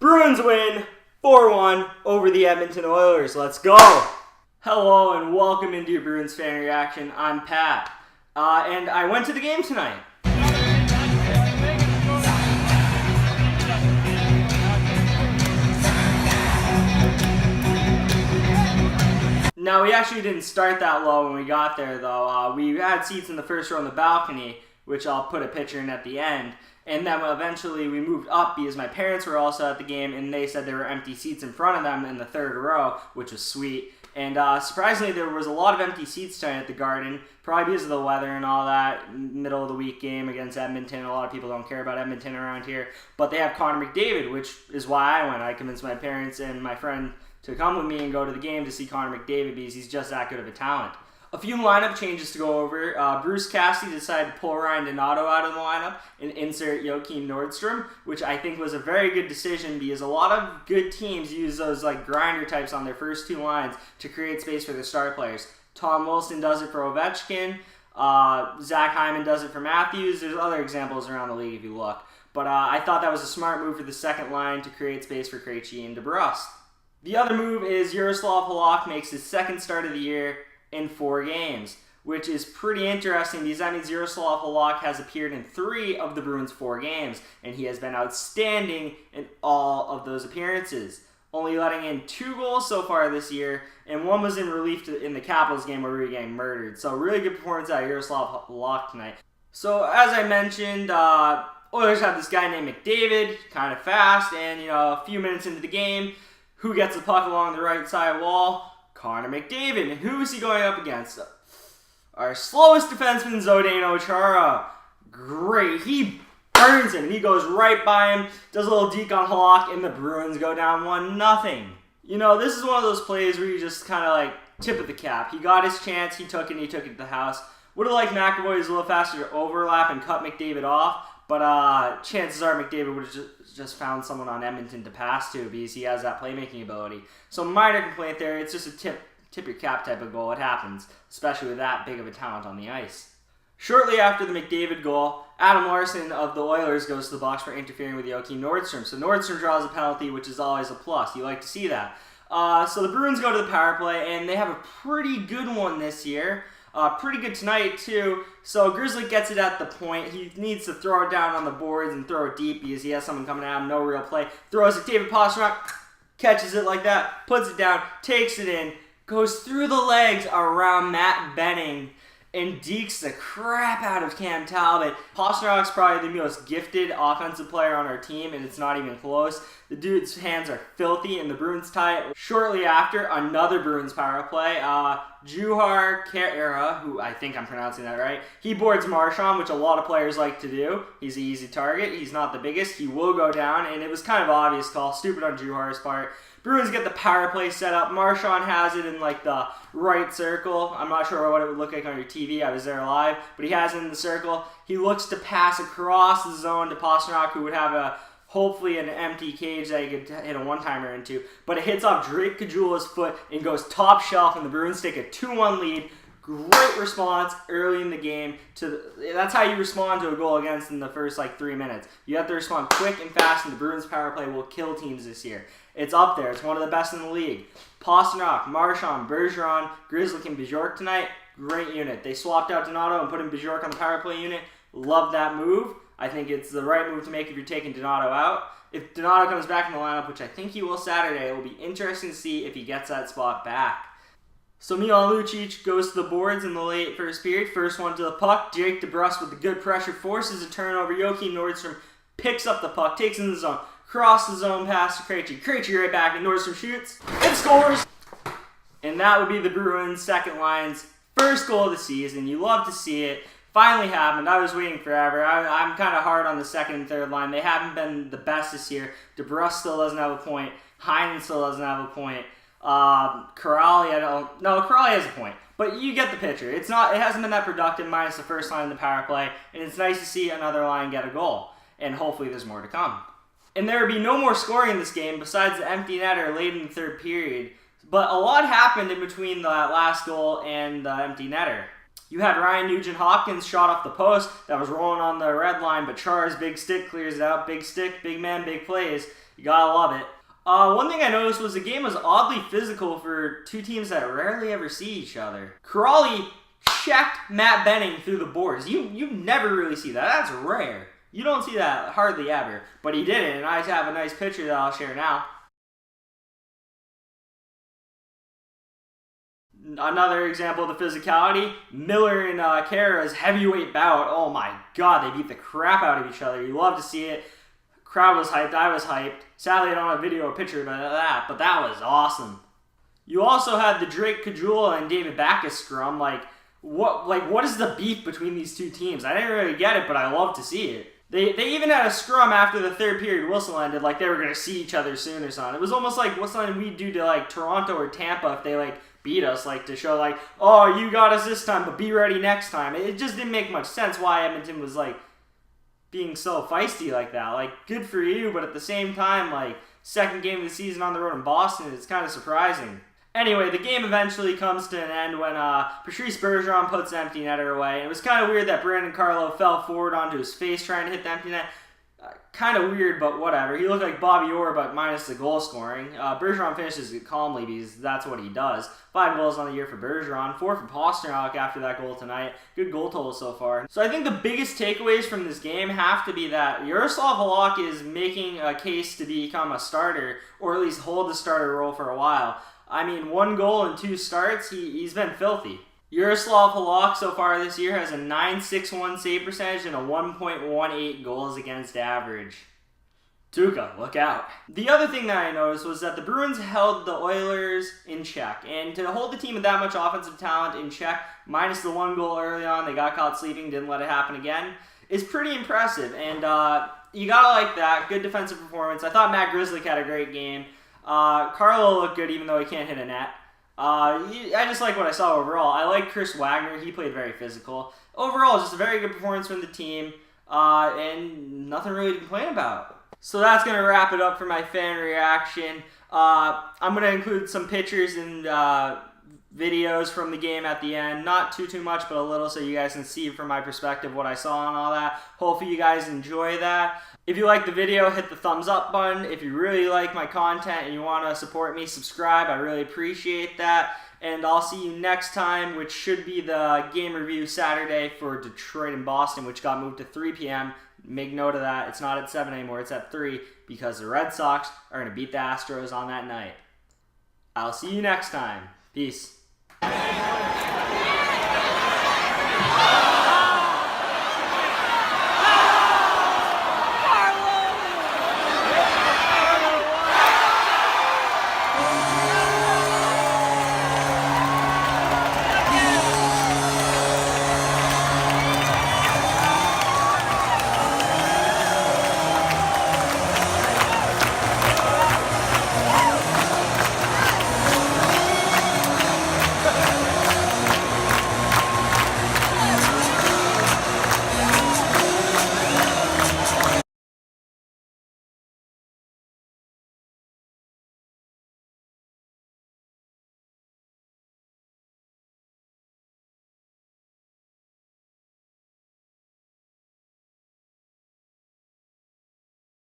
Bruins win 4-1 over the Edmonton Oilers. Let's go! Hello and welcome into your Bruins fan reaction. I'm Pat. And I went to the game tonight. Now, we actually didn't start that low when we got there, though. We had seats in the first row on the balcony, which I'll put a picture in at the end. And then eventually we moved up because my parents were also at the game, and they said there were empty seats in front of them in the third row, which was sweet. And surprisingly, there was a lot of empty seats tonight at the Garden, probably because of the weather and all that. Middle of the week game against Edmonton. A lot of people don't care about Edmonton around here. But they have Connor McDavid, which is why I went. I convinced my parents and my friend to come with me and go to the game to see Connor McDavid because he's just that good of a talent. A few lineup changes to go over. Bruce Cassidy decided to pull Ryan Donato out of the lineup and insert Joakim Nordstrom, which I think was a very good decision because a lot of good teams use those like grinder types on their first two lines to create space for their star players. Tom Wilson does it for Ovechkin. Zach Hyman does it for Matthews. There's other examples around the league if you look. But I thought that was a smart move for the second line to create space for Krejci and DeBrusque. The other move is Jaroslav Halak makes his second start of the year in 4 games, which is pretty interesting because that means Jaroslav Halak has appeared in 3 of the Bruins' 4 games, and he has been outstanding in all of those appearances, only letting in 2 goals so far this year, and 1 was in relief in the Capitals game where we were getting murdered. So really good performance out of Jaroslav Halak tonight. So as I mentioned, Oilers have this guy named McDavid, kind of fast, and a few minutes into the game, who gets the puck along the right side wall? Connor McDavid. And who is he going up against? Our slowest defenseman, Zdeno Chara. Great. He burns him. He goes right by him, does a little deke on Halak, and the Bruins go down 1-0. This is one of those plays where you just kind of like tip of the cap. He got his chance. He took it, and he took it to the house. Would have liked McAvoy was a little faster to overlap and cut McDavid off, but chances are McDavid would have just found someone on Edmonton to pass to because he has that playmaking ability. So minor complaint there. It's just a tip your cap type of goal. It happens, especially with that big of a talent on the ice. Shortly after the McDavid goal, Adam Larson of the Oilers goes to the box for interfering with Joakim Nordstrom. So Nordstrom draws a penalty, which is always a plus. You like to see that. So the Bruins go to the power play, and they have a pretty good one this year. Pretty good tonight, too. So Grizzly gets it at the point. He needs to throw it down on the boards and throw it deep because he has someone coming at him. No real play. Throws it. David Pastrnak catches it like that, puts it down, takes it in, goes through the legs around Matt Benning, and dekes the crap out of Cam Talbot. Pastrnak's probably the most gifted offensive player on our team, and it's not even close. The dude's hands are filthy, and the Bruins tie it. Shortly after, another Bruins power play. Juhar Khaira, who I think I'm pronouncing that right, he boards Marchand, which a lot of players like to do. He's an easy target. He's not the biggest. He will go down, and it was kind of obvious call. Stupid on Juhar's part. Bruins get the power play set up. Marchand has it in like the right circle. I'm not sure what it would look like on your TV. I was there live, but he has it in the circle. He looks to pass across the zone to Pastrnak, who would have hopefully an empty cage that he could hit a one-timer into. But it hits off Drake Caggiula's foot and goes top shelf, and the Bruins take a 2-1 lead. Great response early in the game. That's how you respond to a goal against in the first 3 minutes. You have to respond quick and fast, and the Bruins power play will kill teams this year. It's up there. It's one of the best in the league. Pastrnak, Marchand, Bergeron, Grizzly, and Bjork tonight. Great unit. They swapped out Donato and put in Bjork on the power play unit. Love that move. I think it's the right move to make if you're taking Donato out. If Donato comes back in the lineup, which I think he will Saturday, it will be interesting to see if he gets that spot back. So Milan Lucic goes to the boards in the late first period. First one to the puck. Jake DeBrusque with the good pressure forces a turnover. Joakim Nordstrom picks up the puck, takes it in the zone, cross the zone pass to Krejci. Krejci right back, and Nordstrom shoots and scores. And that would be the Bruins' second line's first goal of the season. You love to see it. Finally happened. I was waiting forever. I'm kind of hard on the second and third line. They haven't been the best this year. DeBrusque still doesn't have a point. Heinen still doesn't have a point. Corrali has a point. But you get the picture. It hasn't been that productive minus the first line in the power play. And it's nice to see another line get a goal. And hopefully there's more to come. And there would be no more scoring in this game besides the empty netter late in the third period. But a lot happened in between the last goal and the empty netter. You had Ryan Nugent-Hopkins shot off the post that was rolling on the red line, but Char's big stick clears it out. Big stick, big man, big plays. You gotta love it. One thing I noticed was the game was oddly physical for two teams that rarely ever see each other. Crawley checked Matt Benning through the boards. You never really see that. That's rare. You don't see that hardly ever. But he did it, and I have a nice picture that I'll share now. Another example of the physicality, Miller and Kara's heavyweight bout. Oh my god, they beat the crap out of each other. You love to see it. Crowd was hyped, I was hyped. Sadly, I don't have a video or picture of that, but that was awesome. You also had the Drake Cajula and David Backus scrum. What is the beef between these two teams? I didn't really get it, but I love to see it. They even had a scrum after the third period whistle ended, like they were going to see each other soon or something. It was almost like what's something we'd do to like Toronto or Tampa if they like beat us, like to show like, oh, you got us this time, but be ready next time. It just didn't make much sense why Edmonton was like being so feisty like that. Like, good for you, but at the same time, like, second game of the season on the road in Boston, it's kind of surprising. Anyway, the game eventually comes to an end when Patrice Bergeron puts the empty netter away. It was kind of weird that Brandon Carlo fell forward onto his face trying to hit the empty net. Kind of weird, but whatever. He looked like Bobby Orr, but minus the goal scoring. Bergeron finishes it calmly because that's what he does. 5 goals on the year for Bergeron, 4 for Pastrnak after that goal tonight. Good goal total so far. So I think the biggest takeaways from this game have to be that Yaroslav Halak is making a case to become a starter, or at least hold the starter role for a while. I mean, 1 goal and 2 starts, he's been filthy. Yaroslav Halak so far this year has a .961 save percentage and a 1.18 goals against average. Tuukka, look out. The other thing that I noticed was that the Bruins held the Oilers in check. And to hold the team with that much offensive talent in check, minus the 1 goal early on, they got caught sleeping, didn't let it happen again, is pretty impressive. And you gotta like that. Good defensive performance. I thought Matt Grzelcyk had a great game. Carlo looked good even though he can't hit a net. I just like what I saw overall. I like Chris Wagner. He played very physical. Overall, just a very good performance from the team, and nothing really to complain about. So that's going to wrap it up for my fan reaction. I'm going to include some pictures and videos from the game at the end. Not too much, but a little, so you guys can see from my perspective what I saw and all that. Hopefully you guys enjoy that. If you like the video, hit the thumbs up button. If you really like my content and you want to support me, subscribe. I really appreciate that. And I'll see you next time, which should be the game review Saturday for Detroit and Boston, which got moved to 3 p.m. Make note of that. It's not at 7 anymore. It's at 3 because the Red Sox are going to beat the Astros on that night. I'll see you next time. Peace.